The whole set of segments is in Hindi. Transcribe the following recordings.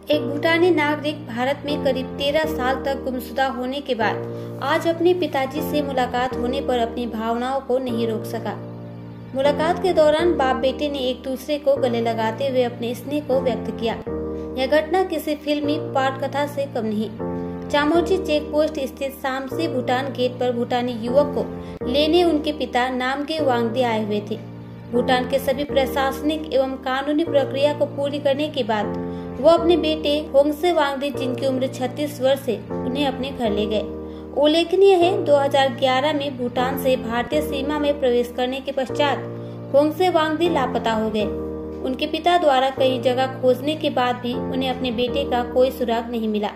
एक भूटानी नागरिक भारत में करीब 13 साल तक गुमशुदा होने के बाद आज अपने पिताजी से मुलाकात होने पर अपनी भावनाओं को नहीं रोक सका। मुलाकात के दौरान बाप बेटे ने एक दूसरे को गले लगाते हुए अपने स्नेह को व्यक्त किया। यह घटना किसी फिल्मी पाठकथा से कम नहीं। चामोर्ची चेक पोस्ट स्थित सामसी भूटान गेट पर भूटानी युवक को लेने उनके पिता नामगे वांगदी आए हुए थे। भूटान के सभी प्रशासनिक एवं कानूनी प्रक्रिया को पूरी करने के बाद वो अपने बेटे होंगसे वांगदी, जिनकी उम्र 36 वर्ष है, उन्हें अपने घर ले गए। उल्लेखनीय है, 2011 में भूटान से भारतीय सीमा में प्रवेश करने के पश्चात होंगसे वांगदी लापता हो गए। उनके पिता द्वारा कई जगह खोजने के बाद भी उन्हें अपने बेटे का कोई सुराग नहीं मिला।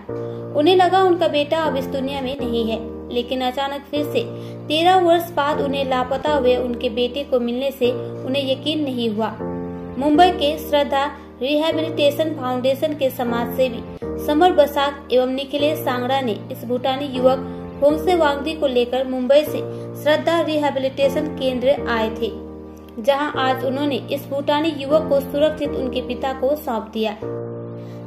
उन्हें लगा उनका बेटा अब इस दुनिया में नहीं है, लेकिन अचानक फिर से 13 वर्ष बाद उन्हें लापता हुए उनके बेटे को मिलने से उन्हें यकीन नहीं हुआ। मुंबई के श्रद्धा रिहैबिलिटेशन फाउंडेशन के समाज सेवी समर बसाक एवं निखिलेश सांगड़ा ने इस भूटानी युवक होंगसे वांगदी को लेकर मुंबई से श्रद्धा रिहैबिलिटेशन केंद्र आए थे, जहां आज उन्होंने इस भूटानी युवक को सुरक्षित उनके पिता को सौंप दिया।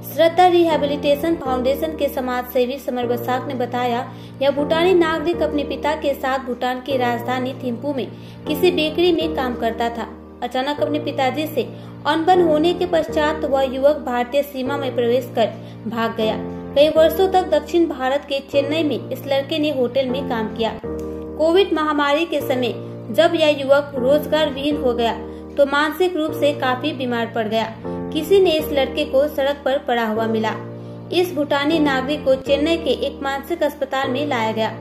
श्रद्धा रिहैबिलिटेशन फाउंडेशन के समाज सेवी समर बसाक ने बताया, यह भूटानी नागरिक अपने पिता के साथ भूटान की राजधानी थिम्पू में किसी बेकरी में काम करता था। अचानक अपने पिताजी से अनबन होने के पश्चात वह युवक भारतीय सीमा में प्रवेश कर भाग गया। कई वर्षों तक दक्षिण भारत के चेन्नई में इस लड़के ने होटल में काम किया। कोविड महामारी के समय जब यह युवक रोजगार विहीन हो गया तो मानसिक रूप से काफी बीमार पड़ गया। किसी ने इस लड़के को सड़क पर पड़ा हुआ मिला। इस भूटानी नागरिक को चेन्नई के एक मानसिक अस्पताल में लाया गया,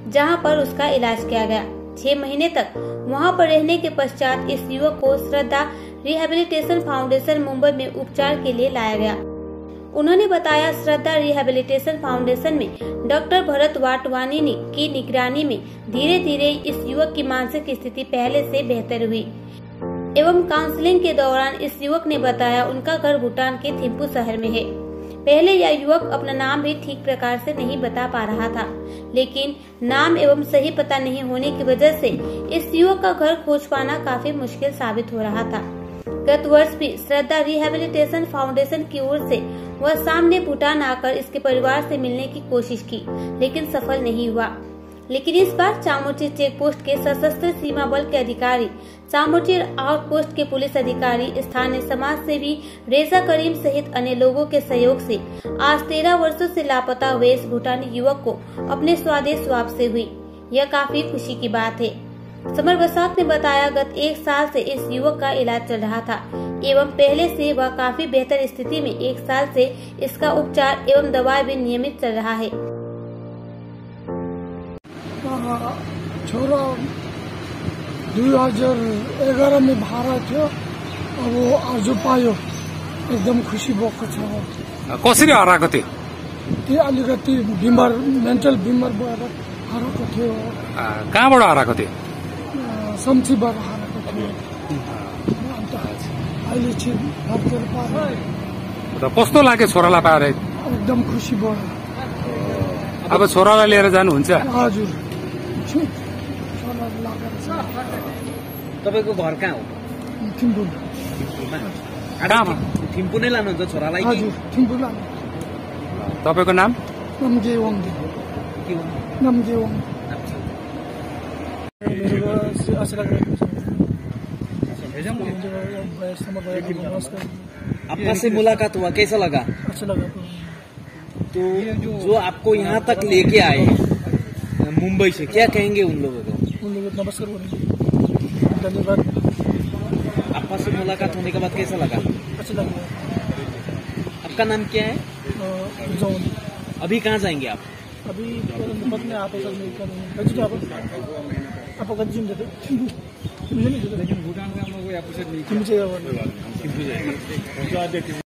जहां पर उसका इलाज किया गया। 6 महीने तक वहां पर रहने के पश्चात इस युवक को श्रद्धा रिहैबिलिटेशन फाउंडेशन मुंबई में उपचार के लिए लाया गया। उन्होंने बताया, श्रद्धा रिहैबिलिटेशन फाउंडेशन में डॉक्टर भरत वाटवानी की निगरानी में धीरे धीरे इस युवक की मानसिक स्थिति पहले से बेहतर हुई एवं काउंसलिंग के दौरान इस युवक ने बताया उनका घर भूटान के थिम्पू शहर में है। पहले यह युवक अपना नाम भी ठीक प्रकार से नहीं बता पा रहा था, लेकिन नाम एवं सही पता नहीं होने की वजह से इस युवक का घर खोज पाना काफी मुश्किल साबित हो रहा था। गत वर्ष भी श्रद्धा रिहैबिलिटेशन फाउंडेशन की ओर से वह सामने भूटान आकर इसके परिवार से मिलने की कोशिश की, लेकिन सफल नहीं हुआ। लेकिन इस बार चामोर्ची चेक पोस्ट के सशस्त्र सीमा बल के अधिकारी, चामोर्ची आउटपोस्ट के पुलिस अधिकारी, स्थानीय समाज सेवी रेजा करीम सहित अन्य लोगों के सहयोग से आज 13 वर्षों से लापता हुए इस भूटानी युवक को अपने स्वदेश वापसी हुई। यह काफी खुशी की बात है। समर बसाक ने बताया, गत 1 साल से इस युवक का इलाज चल रहा था एवं पहले से वह काफी बेहतर स्थिति में 1 साल से इसका उपचार एवं दवाई भी नियमित चल रहा है। छोरा 2011 में भारा थियो, अब वो आज पायो, एकदम खुसी भएको छ। कसरी हराएको थियो? त्यो अलिकति बिमार, मेन्टल बिमार भएर हराएको थियो। कहाँबाट हराएको थियो? सम्चीबाट हराएको थियो। अन्त अहिले चाहिँ फर्केर पायो। कस्तो लाग्यो छोरालाई पाएर? एकदम खुसी भयो। अब छोरालाई लिएर जानुहुन्छ? हजुर, तपाईको घर कहाँ हो? थिम्पू। थिम्पू नै लानुहुन्छ छोरालाई? हजुर, थिम्पू लानु। तपाईँको नाम? नामगे वांगदी। नामगे वांगदी। आपका से मुलाकात हुआ, कैसा लगा? अच्छा लगा। तो जो आपको यहाँ तक लेके आए मुंबई से, क्या कहेंगे उन लोगों को? उन लोगों को नमस्कार बोलेंगे, धन्यवाद। आपका से मुलाकात होने के बाद कैसा लगा? अच्छा लगा। आपका नाम क्या है? जोन। अभी कहाँ जाएंगे आप? अभी में आप लेकिन भूटान में हम लोग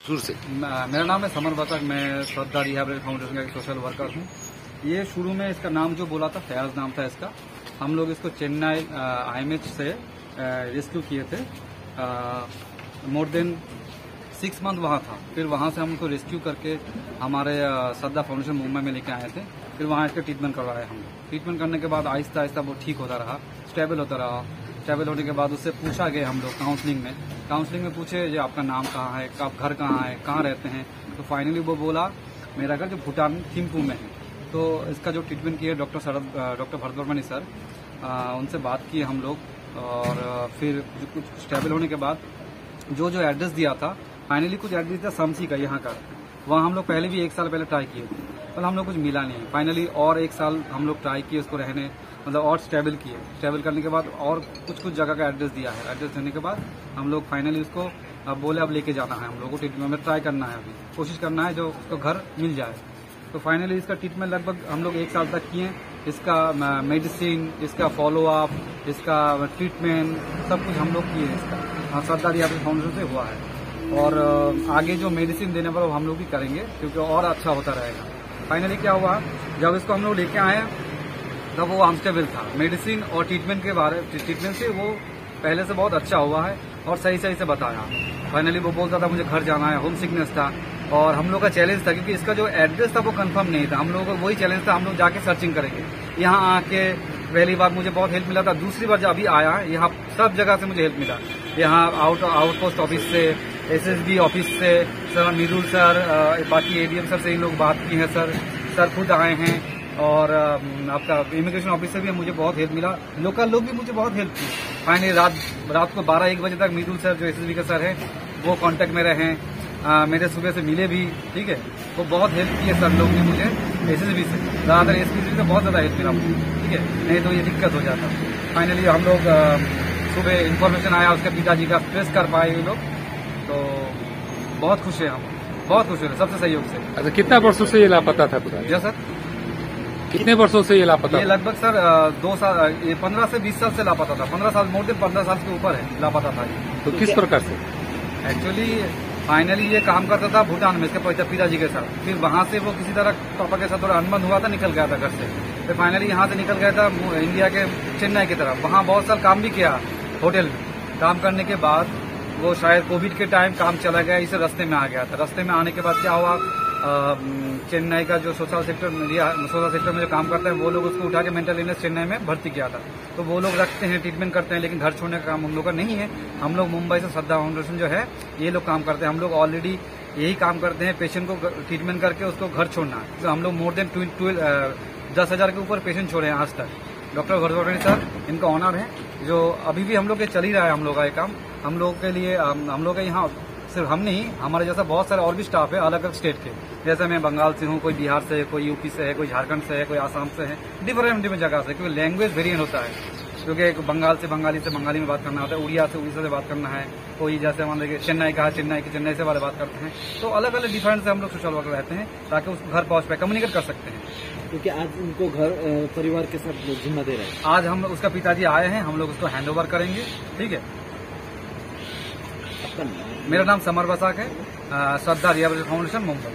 शुरू से। मेरा नाम है समर बसाक, मैं श्रद्धा रिहैबिलिटेशन फाउंडेशन का एक सोशल वर्कर हूँ। ये शुरू में इसका नाम जो बोला था, फैयाज नाम था इसका। हम लोग इसको चेन्नई IMH से रेस्क्यू किए थे। मोर देन 6 मंथ वहाँ था। फिर वहाँ से हम उसको रेस्क्यू करके हमारे श्रद्धा फाउंडेशन मुंबई में लेके आए थे। फिर वहाँ इसका ट्रीटमेंट करवाया हम। ट्रीटमेंट करने के बाद आहिस्ता आहिस्ता वो ठीक होता रहा, स्टेबल होता रहा। स्टेबल होने के बाद उससे पूछा गया हम लोग काउंसलिंग में काउंसलिंग में पूछे जो आपका नाम कहाँ है, आप घर कहाँ है, कहाँ रहते हैं, तो फाइनली वो बोला मेरा घर जो भूटान थिम्पू में है। तो इसका जो ट्रीटमेंट किया डॉक्टर भरतवर्मन सर, उनसे बात की हम लोग और फिर जो कुछ स्टेबल होने के बाद जो एड्रेस दिया था, फाइनली कुछ एड्रेस था समसी का यहाँ का, वहाँ हम लोग पहले भी 1 साल पहले ट्राई किए थे, पर हम लोग कुछ मिला नहीं। फाइनली और 1 साल हम लोग ट्राई किए उसको रहने, मतलब और स्टेबल किए। स्टेबल करने के बाद और कुछ जगह का एड्रेस दिया है। एड्रेस देने के बाद हम लोग फाइनली उसको अब बोले अब लेके जाना है हम लोगों को ट्रीटमेंट में, ट्राई करना है, अभी कोशिश करना है जो उसको घर मिल जाए। तो फाइनली इसका ट्रीटमेंट लगभग हम लोग 1 साल तक किए। इसका मेडिसिन, इसका फॉलोअप, इसका ट्रीटमेंट सब कुछ हम लोग किए इसका सरदार रिहैबिलिटेशन फाउंडेशन से हुआ है। और आगे जो मेडिसिन देने पर हम लोग भी करेंगे क्योंकि और अच्छा होता रहेगा। फाइनली क्या हुआ, जब इसको हम लोग लेके आए तब वो अनस्टेबल था। मेडिसिन और ट्रीटमेंट से वो पहले से बहुत अच्छा हुआ है और सही से बताया। फाइनली वो बोलता था मुझे घर जाना है, होम सिकनेस था और हम लोग का चैलेंज था क्योंकि इसका जो एड्रेस था वो कंफर्म नहीं था। हम लोगों का वही चैलेंज था, हम लोग जाके सर्चिंग करेंगे। यहाँ आके पहली बार मुझे बहुत हेल्प मिला था, दूसरी बार जब अभी आया यहाँ सब जगह से मुझे हेल्प मिला। यहाँ आउटपोस्ट ऑफिस से, SSB ऑफिस से, सर मिरुल सर, बाकी ADM सर से इन लोग बात की है। सर खुद आए हैं और आपका इमिग्रेशन ऑफिस से भी मुझे बहुत हेल्प मिला। लोकल लोग भी मुझे बहुत हेल्प की। फाइनली रात को 12-1 बजे तक मिरुल सर जो SSB के सर हैं वो कांटेक्ट में रहे, मेरे सुबह से मिले भी, ठीक है। वो बहुत हेल्प की है सर लोग ने मुझे SSB से, ज़्यादातर SSB से बहुत ज़्यादा हेल्प मिला मुझे, ठीक है, नहीं तो ये दिक्कत हो जाता। फाइनली हम लोग सुबह इन्फॉर्मेशन आया उसके पिताजी का, ट्रेस कर पाए ये लोग, तो बहुत खुश है हम, बहुत खुश है सबसे सहयोग से। अच्छा, कितना वर्षों से ये लापता था पिता? जी सर, कितने वर्षों से ये लापता? ये लगभग सर 2 साल, ये 15 से 20 साल से लापता था। 15 साल, मोर देन 15 साल के ऊपर है लापता था ये। तो किस प्रकार से? एक्चुअली फाइनली ये काम करता था भूटान में इसके पिताजी के साथ। फिर वहां से वो किसी तरह पापा के साथ थोड़ा अनबन हुआ था, निकल गया था घर से। फिर फाइनली यहाँ से निकल गया था इंडिया के चेन्नई की तरफ। वहाँ बहुत साल काम भी किया होटल में। काम करने के बाद वो शायद कोविड के टाइम काम चला गया, इसे रास्ते में आ गया था। रास्ते में आने के बाद क्या हुआ, चेन्नई का जो सोशल सेक्टर में जो काम करता है वो लोग उसको उठा के मेंटल इलनेस चेन्नई में भर्ती किया था। तो वो लोग रखते हैं, ट्रीटमेंट करते हैं, लेकिन घर छोड़ने का काम हम लोग का नहीं है। हम लोग मुंबई से श्रद्धा फाउंडेशन जो है ये लोग काम करते हैं। हम लोग ऑलरेडी यही काम करते हैं, पेशेंट को ट्रीटमेंट करके उसको घर छोड़ना। तो हम लोग मोर देन 10,000 के ऊपर पेशेंट छोड़े हैं आज तक। डॉक्टर भरतवर्मन सर इनका ऑनर है, जो अभी भी हम लोग के चल ही रहा है हम लोग का ये काम। हम लोग के लिए हम लोग के यहाँ सिर्फ हम नहीं, हमारे जैसा बहुत सारे और भी स्टाफ है अलग अलग स्टेट के। जैसे मैं बंगाल से हूँ, कोई बिहार से है, कोई यूपी से है, कोई झारखंड से है, कोई आसाम से है, डिफरेंट जगह से, क्योंकि लैंग्वेज वेरिएंट होता है। क्योंकि बंगाल से बंगाली में बात करना होता है, उड़िया से उड़ीसा से बात करना है, कोई जैसे मान लीजिए चेन्नई का चेन्नई से वाले बात करते हैं। तो अलग अलग डिफरेंट से हम लोग सोशल वर्कर रहते हैं ताकि उसको घर पहुंच पाए, कम्युनिकेट कर सकते हैं। क्योंकि आज उनको घर परिवार के साथ जिम्मा दे रहे हैं। आज हम उसका पिताजी आए हैं, हम लोग उसको हैंड ओवर करेंगे, ठीक है। मेरा नाम समर बसाक है, श्रद्धा रिहैबिलिटेशन फाउंडेशन मुंबई।